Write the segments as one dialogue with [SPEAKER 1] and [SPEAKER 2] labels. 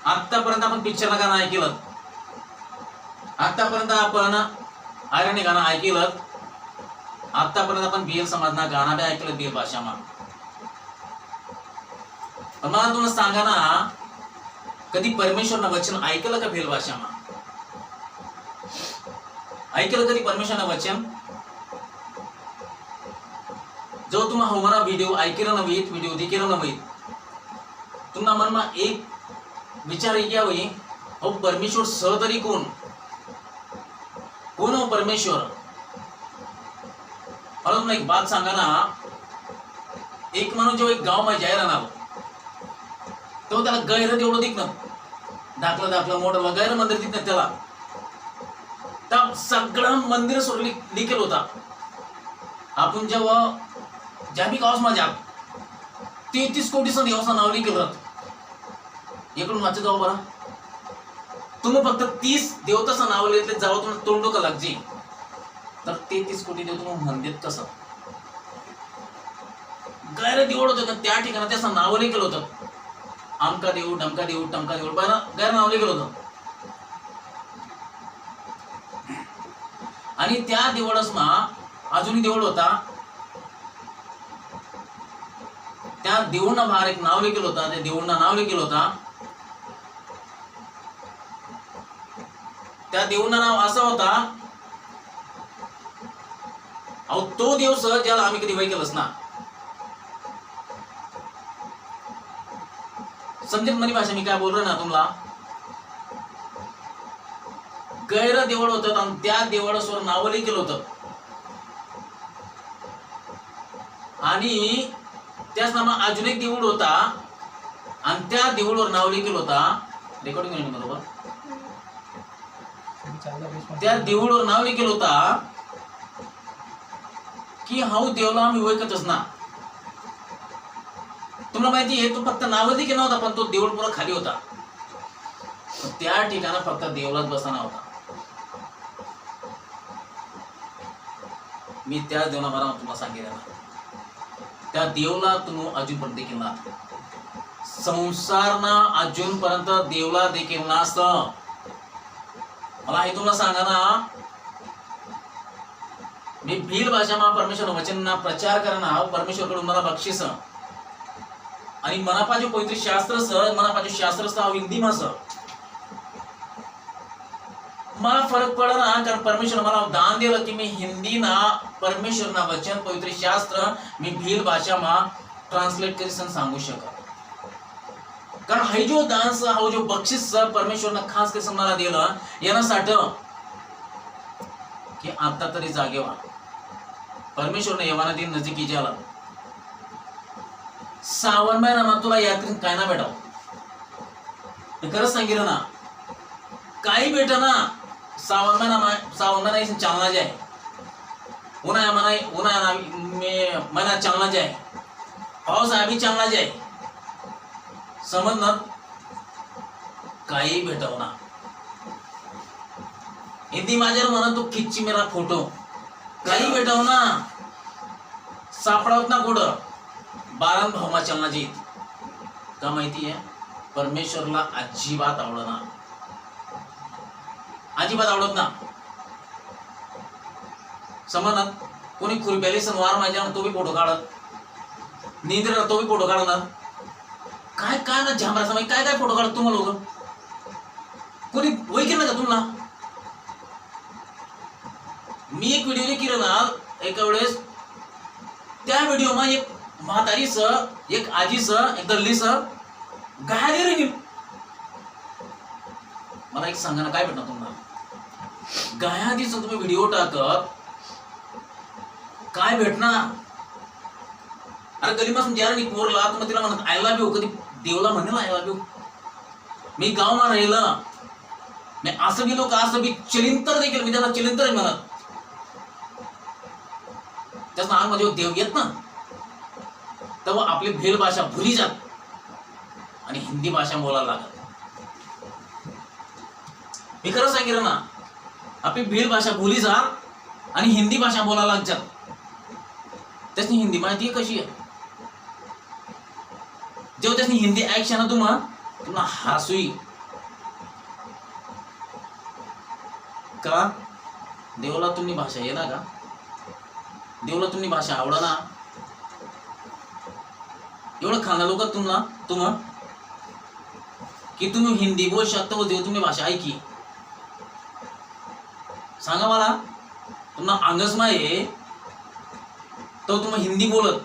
[SPEAKER 1] आतापर्यंत आपण पिक्चरला गाणं ऐकलं, आतापर्यंत आपण आयरणी गाणं ऐकलं, आतापर्यंत आपण भिल समाजना गाणं बी ऐकलं भिल भाषामा. पण मला तुम्हाला सांगा ना, कधी परमेश्वरनं वचन ऐकलं का भिल भाषामा? ऐकलं कधी परमेश्वरनं वचन? जो तुम्हा हमारा व्हिडिओ ऐकलं नव्हीत, व्हिडिओ देखील नव्हीत, तुम्हा मनमा एक विचार यावी, हो परमेश्वर स तरी कोण हो परमेश्वर? मला तुम्हाला एक बात सांगा ना, एक माणूस जेव्हा एक गाव मध्ये जायला ना, तेव्हा त्याला गैर एवढं दिखणं, दाखलं मोठं गैर मंदिर दिखणं, त्याला त्या सगळं मंदिर सोडली देखील होता. आपण जेव्हा ज्या बी गावास माझ्या 33 कोटीचं देवाचं नाव लिहिलं, इकडून वाचत जाऊ बरा, तुम्ही फक्त 30 देवताचं नाव लिहिलं जावं, तुम्हाला तोंड का लागजी, तर 33 कोटी देव तुम्ही म्हणतात कसं? गैर देवड होतं त्या ठिकाणी, त्याचं नाव लिहिलं होतं, आमका देऊ डमका देऊ टमका देऊ, गैर नाव लिहिलं होतं. आणि त्या देवळसमा अजूनही देवळ होता, त्या देऊळना बाहेर एक नाव लिहिलं होता, त्या देऊळना नाव लिहिलं होता, त्या देऊळना नाव असं होता, अहो तो देव सह ज्याला आम्ही कधी वय केलंच ना. समजेल मनी भाषा मी काय बोललो ना तुम्हाला? गैर देवळ होतं आणि त्या देवळावर नाव लिहिलं होतं, आणि त्याच नामा अजून एक देऊळ होता आणि त्या देऊळवर नाव लिहिलं होता, रेकॉर्डिंग बरोबर, त्या देऊळवर नाव लिहिलं होता की हाऊ देवला आम्ही ओळखतच ना. तुम्हाला माहिती आहे, तो फक्त नाव देखील नव्हता, पण तो देऊळ पुरा खाली होता, त्या ठिकाणी फक्त देवलाच बसना होता. मी त्या देवला मला तुम्हाला सांगितलं, त्या देवला तुम्ही अजूनपर्यंत देखील ना, संसारना अजूनपर्यंत देवला देखील नास्त. मला हे तुम्हाला सांगा ना, मी भिल भाषामा परमेश्वर वचनना प्रचार करना, परमेश्वरकडून मला बक्षीस आणि मनापाचे पवित्र शास्त्र सह, मनापाचे शास्त्र सह हिंदी मा सह मला फरक पडला ना, कारण परमेश्वर मला दान दिलं की मी हिंदी ना परमेश्वर ना वचन पवित्र शास्त्र मी भिल भाषामा ट्रान्सलेट करून सांगू शकत. कारण हा जो दान हा जो बक्षीस परमेश्वरनं खास करून मला दिलं यासाठी की आता तरी जागे व्हा. परमेश्वरने येवाना दिन नजीक इजाला, श्रावण महिना तुला यात्रेत काय ना भेटाव, खरंच सांगितलं ना, काही भेट ना. श्रावण महिना चालना जाय, उन्हाळा महिना चालना जाय, पाऊस आम्ही चालना जाय, समजणार काही भेटव ना. हिंदी माझ्यावर म्हणा तो खिच्ची मेरा फोटो, काही भेटव ना, सापडावत ना कुठं. 12 भावमा चालना जीत का माहिती आहे, परमेश्वरला अजिबात आवडत ना, अजिबात आवडत ना. समजणार, कोणी खुरप्याली सणवार माझ्या तो बी फोटो काढत, निंद्रेला तो बी फोटो काढणार, काय काय ना झांबरा समय काय काय फोटो काढत तुम्हाला लोक, कोणी वय केलं का तुम्हाला? मी एक व्हिडिओ केला ना एका वेळेस, त्या व्हिडिओ मा एक म्हातारी सह, एक आजी सह, एक दल्ली सह गाडी रे. मला एक सांगा ना, काय भेटणार तुम्हाला? गायादीच तुम्ही व्हिडिओ टाकत काय भेटणार? अरे गलीपासून ज्याला मी पोरला तुम्ही तिला म्हणत आय लव्ह यू, कधी देवला म्हणेल आय लव्ह यू? मी गाव मा राहिलं, मी असं बी लोक असं बी चलिंतर देखील मी त्याला चलिंतर म्हणत, त्याच नाव माझे देव येत ना, तेव्हा आपली भिल भाषा भुली जात आणि हिंदी भाषा बोलायला लागत. मी खरं सांगितलं ना, आपली भिल भाषा भुली जात आणि हिंदी भाषा बोलायला लागतात. त्याची हिंदी माहिती कशी आहे? जेव्हा त्याची हिंदी ऐकशा ना तुम्हाला हसूई का देवला तुम्ही भाषा ये ना का देवला तुम्ही भाषा आवडा ना एवढं खाना लोक तुम्हा की तुम्ही हिंदी बोल शकता व देव तुम्ही भाषा ऐकी सांगा मला तुम्हाला अंगसमा आहे तो तुम्ही हिंदी बोलत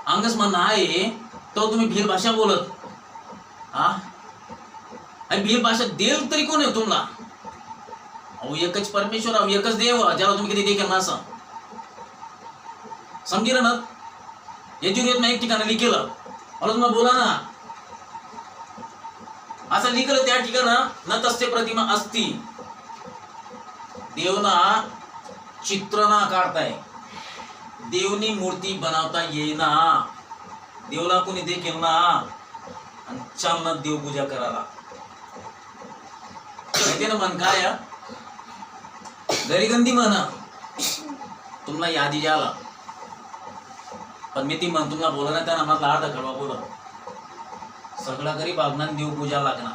[SPEAKER 1] अंगसमा नाही तो तुम्ही भील भाषा बोलत हा आणि भील भाषा देव तरी कोण आहे तुम्हाला अहो एकच परमेश्वर अहो एकच देव ज्याला तुम्ही किती देखील नसा समजी ना यजुर्वेद एक ठिकाणी लिहिलं मला तुम्हाला बोला ना असं लिहिलं त्या ठिकाणी न तस्य प्रतिमा असती देवना चित्र ना काढताय देवनी मूर्ती बनवता येईना देवला कोणी देखील ना आणि चालना देवपूजा करायला ना मन काय गरिगंदी म्हणा तुम्हाला यादी द्याला पण मी ती मन तुम्हाला बोला ना त्यांना मला अर्धा कडवा बोला सगळा गरीब आग्नान देव पूजा लागणार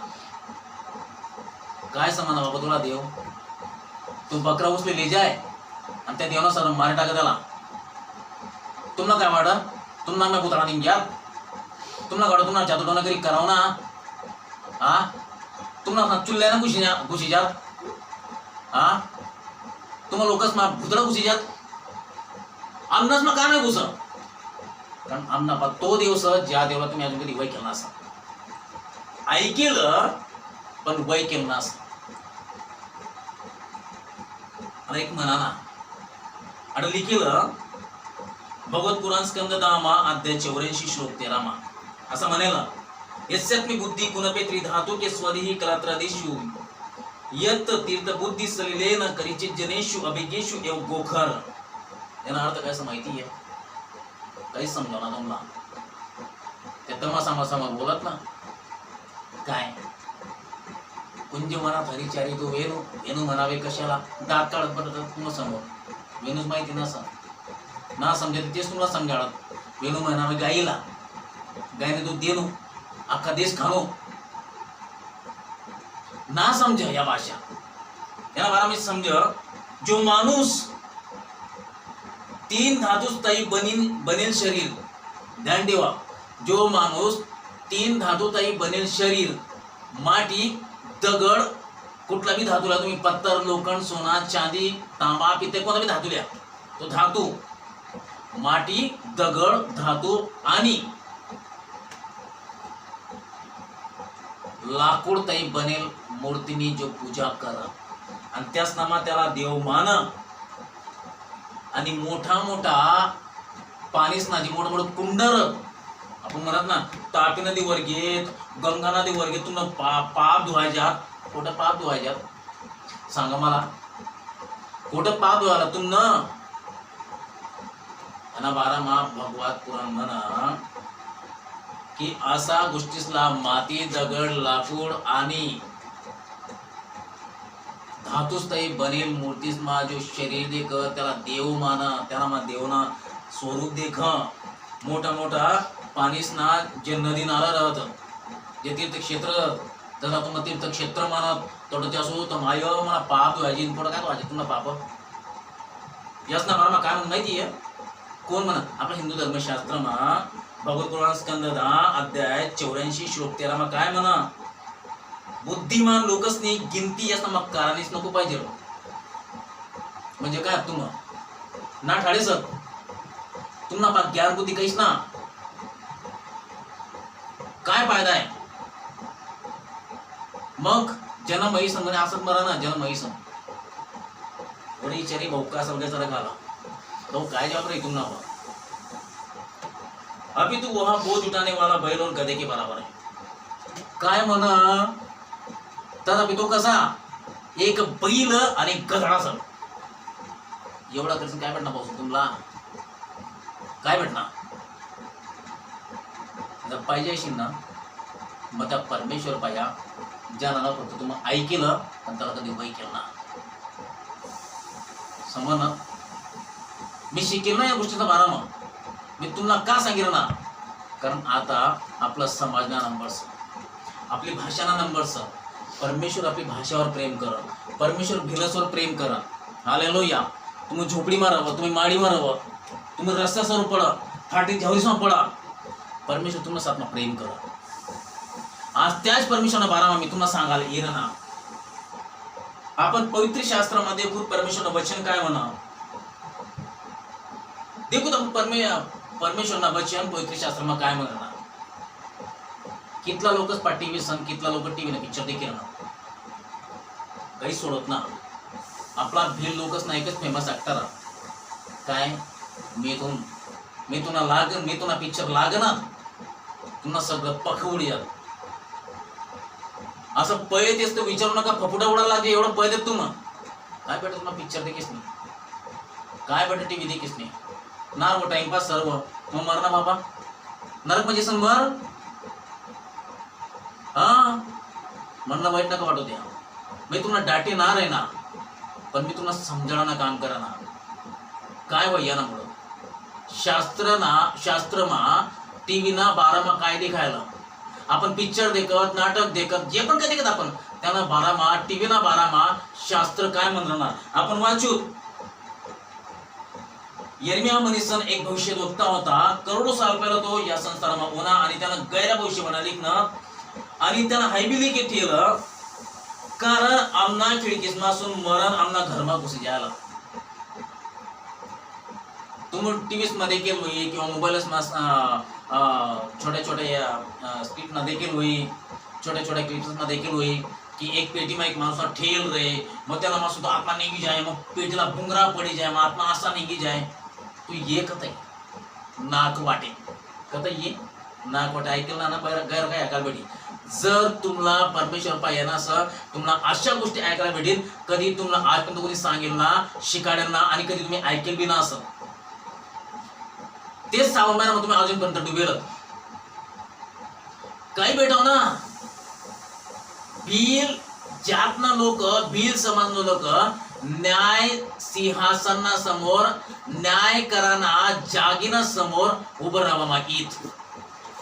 [SPEAKER 1] काय समजा बाबा तुला देव तू बकरा उचलेली जाय आणि त्या देवाला सर मारे टाकत आला तुम्हाला काय वाटत तुम्हाला मी पुतळा देईन घ्या तुम्हाला काढ तुम्हाला जादू करी कराव ना हा तुम्हाला चुल्ल्या ना घुशी जात हा तुम्हाला लोकच मा भुतळा घुसी जात अन्नच मग का नाही घुस कारण अन्ना तो दिवस ज्या देवाला तुम्ही अजून कधी वय केला असा ऐकेलं पण वय केलं नसतं आणि एक म्हणा ना आणि लिखिलं भगवत पुराण स्कंद दामा अध्याय 84 श्लोक 13 असं म्हणाला यस्यात्मी बुद्धी कुणपे त्रिधातु के स्वदेही कलात्रादिषु यत तीर्थ बुद्धी सलिलेन करिचित जनेषु अभिगेषु एव गोखर याचा अर्थ काय माहिती आहे काही समजा ना तुम्हाला ते तमासामासामा बोलत ना काय कुंज मनात हरिचारी तो वेणू वेणू म्हणावे कशाला दात काढत पडत तुम्हाला समोर वेणूच माहिती नसा ना समजते तेच तुम्हाला समजाळत वेणू म्हणावे गाईला गायने दूध देणू अख्खा देश खाणो ना समज या भाषा याला बारा मी समज जो माणूस 3 धातुस ताई बनेल शरीर ध्यान ठेवा जो माणूस 3 धातु ताई बनेल शरीर माटी दगड कुठला बी धातूला तुम्ही पत्तर लोखंड सोना चांदी तांबा पित्ते कोणता बी धातू द्या तो धातू माटी दगड धातू आणि लाकूड ताई बनेल मूर्तीनी जो पूजा कर आणि त्याच नामा त्याला देव मान आणि मोठा मोठा पाणीच नाजी मोठ मोठ कुंडर आपण म्हणत ना तापी नदी वर्गेत गंगा नदी वर्गेत तुम्हाला पाप धुवायच्यात कुठं पाप धुवायच्यात सांगा मला कुठं पाप धुवायला तुम न आणि 12 भगवत पुराण म्हणा की असा गोष्टीसला माती दगड लाकूड आणि धातुस्थयी बनेल मूर्तीस मा जो शरीर देख त्याला देव माना त्याला मा देवना स्वरूप देख मोठा मोठा पाणीस ना जे नदी नाला राहत जे तीर्थक्षेत्र जसा तुम्हाला तीर्थक्षेत्र मानत थोडं ते असो तर माय मला पाप व्हायची थोडं काय व्हायचे तुम्हाला पाप याच ना मला काय म्हणून माहिती आहे कोण म्हणा आपल्या हिंदू धर्मशास्त्रमा भगवत पुराण स्कंद 10 अध्याय 84 श्लोक 13 काय म्हणा बुद्धिमान लोकसनी गिनती असं मग कारणीच नको पाहिजे म्हणजे काय तुम्हाला ना ठाडे सर तुम्हाला ज्ञान बुद्धी काहीच ना काय फायदा आहे मग जन्म महिसम म्हणे असत मरा ना जन्म महिसम वडी चरी भौका समजायचा घाला तो काय जवाब रही तुम्हाला अभी तू वहां बोझ उठाने वाला बैल और गधे के बराबर है काय म्हणा तथापि तो कसा एक बैल आणि गधा सर एवढा खर्च काय भेटणार पासून तुम्हाला काय भेटणार जर पाहिजे असेल ना मग त्या परमेश्वर पाया ज्याला फक्त तुम्हाला ऐकलं आणि त्याला कधी वय केलं ना समज मी शिकेल ना या गोष्टीचा बारा मग मी तुम्हाला का सांगितलं ना कारण आता आपला समाज ना नंबरच आपली भाषा ना नंबरच परमेश्वर आपली भाषावर प्रेम करा, परमेश्वर भिलसवर प्रेम करा. हालेलुया. तुम्ही झोपडीमा राहावं, तुम्ही माडीमा राहावं, तुम्ही रस्त्यासवर पडा, फाटी झवरीसमा पडा, परमेश्वर तुम्हाला साथमा प्रेम करा. आज त्याच परमेश्वरना बारामा मी तुम्हाला सांगायला येईल ना. आपण पवित्र शास्त्रामध्ये खूप परमेश्वरनं वचन काय म्हणा देखो तर परमेश्वरना वचन पवित्र शास्त्रमा काय म्हणा. कितला लोकच पा टीव्ही सण, कितला लोक टीव्ही ना पिक्चर देखील ना काही सोडत ना. आपला भील लोकच ना एकच फेमस ऍक्टर काय मी तुला लागन, मी तुला पिक्चर लागना, तुला सगळं पखवडी जात. असं पय तेच तर विचारू नका, फपुटा उडायला लागले एवढं पय देत तुम्हाला. काय बेटा तुला पिक्चर देखीस नाही, काय बेटा टीव्ही देखीस नाही ना. वो टाइमपास सर्व मग मर ना बाबा, नरक म्हणजे मर. हा म्हणणं वाईट नका वाटू द्या. मी तुम्हाला डाटे ना रे ना, पण मी तुम्हाला समजावण्याला काम करा ना. काय वय ना मुळे शास्त्रमा टीव्ही ना बारामा काय देखायला. आपण पिक्चर देखत, नाटक देखत, जे पण काय देखत आपण त्यांना बारामा, टीव्ही ना बारामा शास्त्र काय म्हणणार आपण वाचू. यर्मिया मनीसन एक भविष्यवक्ता होता. करोडो साल पहिला तो या संस्थानमा होना आणि त्यानं गैर भविष्य म्हणा लिखणं आणि त्यानं हायबिली के ठेवलं. कारण आमना खिडकीसमासून मरण आमना घरमा घुसी जायला. तुम्ही टीव्हीस मध्ये देखील होई किंवा मोबाईलच छोट्या छोट्या स्क्रिप्ट ना देखील होई, छोट्या छोट्या क्लिप्स ना देखील होई की एक पेटी में एक माणूस ठेल रे, मग त्याला माणूस तो आत्मा निघी जाए, मग पेटीला भुंगरा पडी जाए, मग आत्मा असा निघी जाए. तू ये कथय नाक वाटे, कथय ये नाक वाटे ऐकलं ना गैर काय ऐकायला भेटी. जर तुम्हाला परमेश्वर पाहिजे ना असं तुम्हाला अशा गोष्टी ऐकायला भेटेल कधी तुम्हाला आजपर्यंत कोणी सांगेल ना, शिकाडेल ना आणि कधी तुम्ही ऐकेल बी ना. असं तेच 6 महिन्यामध्ये तुम्ही अजूनपर्यंत डुबेल. काही भेटाव ना भील जातना लोक, भील समाज लोक न्याय सिंहासना समोर, न्याय कराना जागीना समोर उभं राहावा मागीत.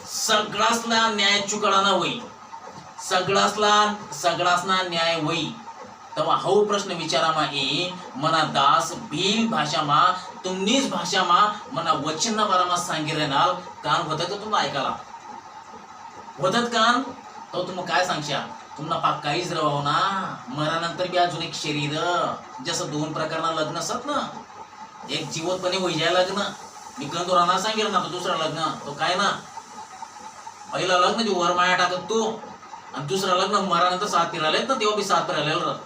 [SPEAKER 1] सगळासला न्याय चुकडाना होई, सगळासना न्याय होई. तेव्हा हा प्रश्न विचारामा ये मना दास भील भाषामा तुमनीच भाषामा मना वचन बारामा सांगितलं कान होतं का तुम्हाला ऐकायला होतात कान तो तुम्ही काय सांगशा. तुम्हाला पाक काहीच रवाव ना. मरानंतर बी अजून एक शरीर, जसं 2 प्रकारना लग्न असत ना, एक जीवतपणे होई जाय लग्न. मी गंधोराना सांगेल ना, तो दुसरा लग्न तो काय ना, पहिला लग्न जो वर माया टाकत तो आणि दुसरा लग्न मरानंतर 7 फिरायलेत ना, तेव्हा बी 7 फिरायला राहत.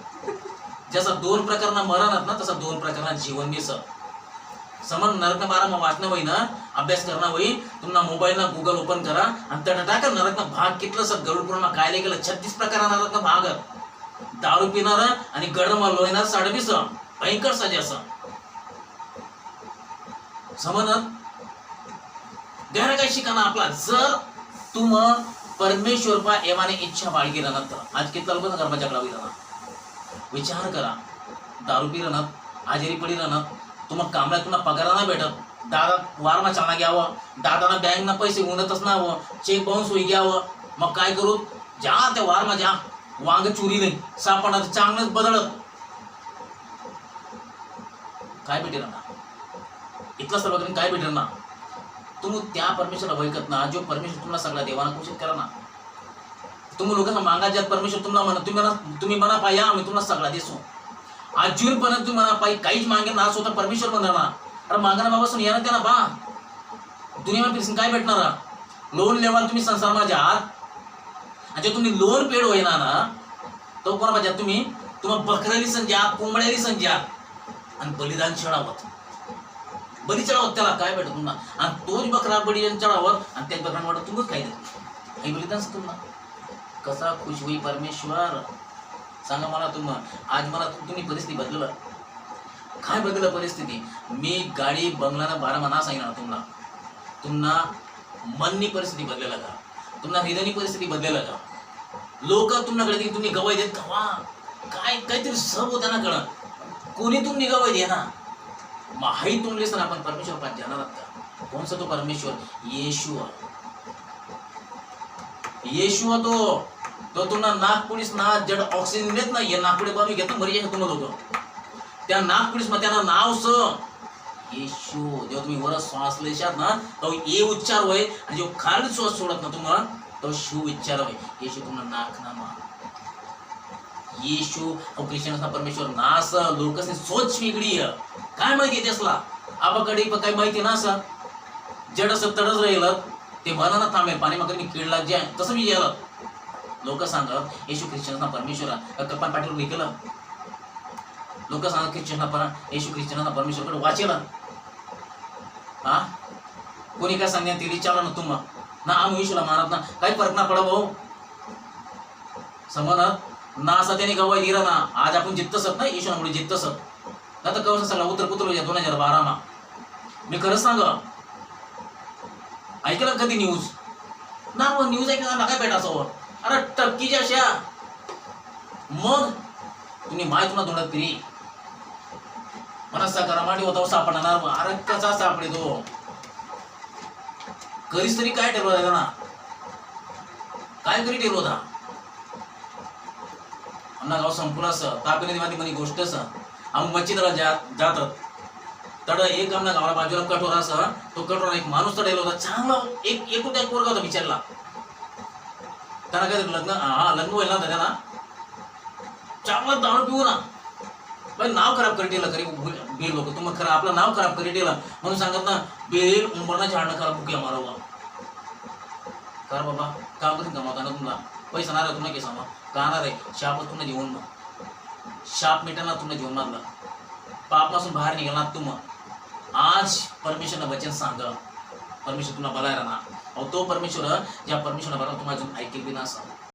[SPEAKER 1] जसं 2 प्रकारना मरणत ना, तसं 2 प्रकारना जीवन बी समन नरक बारा वाचणं होई ना, अभ्यास करणं होई. तुम्हाला मोबाईल ना गुगल ओपन करा आणि त्या टाका नरक भाग कितलं सर गरुड पूर्ण काय गेलं 36 प्रकार नरक भाग. दारू पिणार आणि गडमा लोयणार 20.5 भयंकर साजे असं समजत. गैर काय शिकाना आपला. जर तुम परमेश्वर पा एमाने इच्छा बाळगी राहणार तर आज कितला लोक गरमा झगडा होई राहणार. विचार करा. दारू पी राहणार, आजारी पडी राहणार, तुम्हाला कामला तुला पगाराना भेटत, दादा वारमा चालना घ्यावं, दादाना बँक ना पैसे उनतच ना हवं, चेक बाउन्स होई घ्यावं. मग काय करू, जा त्या वारमा जा, वांग चोरी नाही सापडणार चांगलंच बदलत काय भेटेल ना. इथलं सर्व काय भेटेल ना. तुम्ही त्या परमेश्वरला वैकत ना, जो परमेश्वर तुम्हाला सगळा देवाना घोषित करा ना. तुम्ही लोकांना मागा ज्यात परमेश्वर तुम्हाला म्हणा, तुम्ही म्हणा पाहिजे आम्ही तुम्हाला सगळा देसो. अजूनपर्यंत तुम्ही म्हणा पाहिजे काहीच मागे ना, स्वतः परमेश्वर म्हणणार ना. अरे मागणा बाबा सुन येणार त्यांना बा दुनियामध्ये काय भेटणार. लोन लेवाल तुम्ही संसारमा जात, आणि तुम्ही लोन पेड होईना ना तो कोणा पाहिजे तुम्ही बकऱ्याली संज्ञात, कोंबड्याली संज्ञात आणि बलिदान चढावत, बली चढावत त्याला काय भेटत तुम्हाला. आणि तोच बकरा बलिदान चढावत आणि त्याच बकऱ्यांवर तुम्हीच काय देत काही बलिदान तुम्हाला. कसा खुश होई परमेश्वर सांगा मला. आज मला तुम्ही परिस्थिती बदललं. काय बदललं परिस्थिती. मी गाडी बंगला बारा मना सांगणार तुम्हाला मननी परिस्थिती बदलेला का, तुम्हाला हृदयनी परिस्थिती बदलेला का. लोक तुम्हाला तुम्ही गवाई देत का काय काहीतरी सब होत्या ना कळ कोणी तुम्ही गवाई द्या ना. माही तुमले सर आपण परमेश्वर पाहिजे जाणार का. कोणसा तो परमेश्वर येशुआ तो तो तुम्हाला नागपुडीस ना जड ऑक्सिजन देत नाही नागपुडे बाबी घेत मरी तुम्हाला लोक त्या नागपुडीस मग त्यांना नाव स येशू जेव्हा तुम्ही वर श्वास लेशात ना तो ये उच्चार होय आणि जेव्हा खाली श्वास सोडत ना तुम्हाला तो शिव उच्चार होय येशू तुम्हाला नाक नामा येशू ख्रिश्चन परमेश्वर नास लोकसनी सोच वेगळी काय माहिती त्यासला आबाकडे काही माहिती ना असं जड असं तडच राहिलं ते म्हणा ना थांबेल पाणी मग मी किडला जे तसं मी गेलं लोक सांगत येशू ख्रिश्चन परमेश्वरा कप्पन पाठीवर लिहिलं लोक सांगत येशू ख्रिश्चन परमेश्वरकडे वाचेला हा कोणी काय सांगण्यात ते विचारलं ना तुम्हा ना आम्ही येशूला मानत ना काही फरक ना पडा भाऊ समजत ना असं त्याने गवाय दिला ना आज आपण जितसत ना येशूमुळे जितसत आता कवसा सगळा उतर पुत्र 2012 मा मी खरंच सांग ऐकलं कधी न्यूज ना न्यूज ऐकला काय भेटा असं अरे टक्कीच्या अशा मग तुम्ही माहित ना धोंडात फिरी मनसा करा मांडी होता सापडणार अरे कसा सापडे तो कधीच तरी काय ठरवलं होता ना काय करी ठेवलं होता आमना गाव संपूर्ण असं तापिने मध्ये मनी गोष्ट असं आम्ही मच्छीदारा जातात तड एक आमना गावाला बाजूला कठोर असं तो कठोर एक माणूस तडेल होता चांगला एक पोरगा होता विचारला त्यांना काय लग्न व्हायला होता त्यांना चांगला दारू पिऊ ना पण नाव खराब करी दिलं खरी बेल लोक तुम्ही खरं आपलं नाव खराब करी दिलं म्हणून सांगत ना बेल उंबरणा झाडणं खराब बुक्या मारावा कर बाबा काम करून कमावता ना तुम्हाला पैसा ना तुम्हाला की सांगा काणार आहे शापच तुम्हाला जेवण मग शाप मिटाना तुम्हाला जेवण मारला पापासून बाहेर निघाला तुम आज परमेश्वरनं वचन सांग परमेश्वर तुम्हाला बघायला ना अहो तो परमेश्वर ज्या परमेश्वरनं बघा तुम्हाला अजून ऐकेल बी ना असं